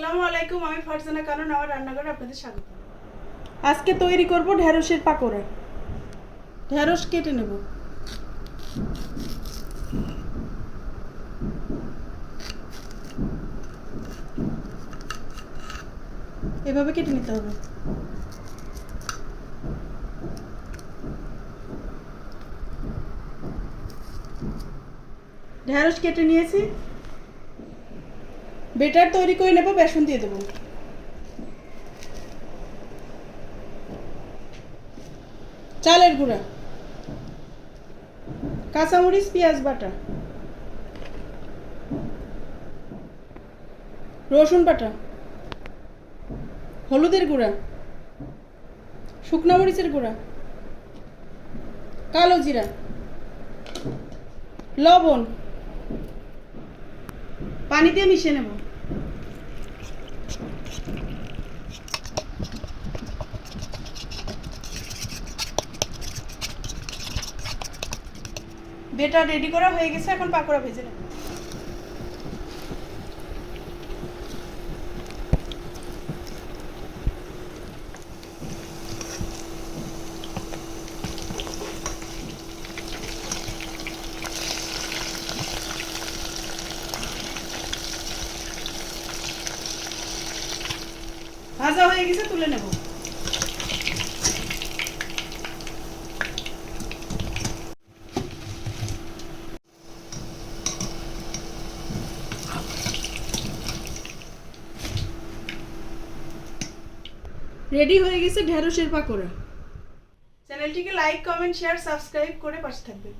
আসসালামু আলাইকুম, আমি ফারজানা কানন, আমার রান্নাঘরে আপনাদের স্বাগত। আজকে তৈরি করব ঢেঁড়সের পাকোড়া। ঢেঁড়স কেটে নেব। এভাবে কেটে নিতে হবে। ঢেঁড়স কেটে নিয়েছি। বেটার তৈরি করে নেব, বেসন দিয়ে দেবো। চালের গুঁড়া, কাঁচামরিচ, পেঁয়াজ বাটা, রসুন বাটা, হলুদের গুঁড়া, শুকনো মরিচের গুঁড়া, কালো জিরা, লবণ, পানি দিয়ে মিশিয়ে নেব। বেটা রেডি করা হয়ে গেছে, এখন পাকোড়া ভেজে নেব। ভাজা হয়ে গেছে, তুলে নেব। রেডি হয়ে গেছে ঢেঁড়সের পাকোড়া। চ্যানেলটিকে লাইক, কমেন্ট, শেয়ার, সাবস্ক্রাইব করে পাশে থাকবেন।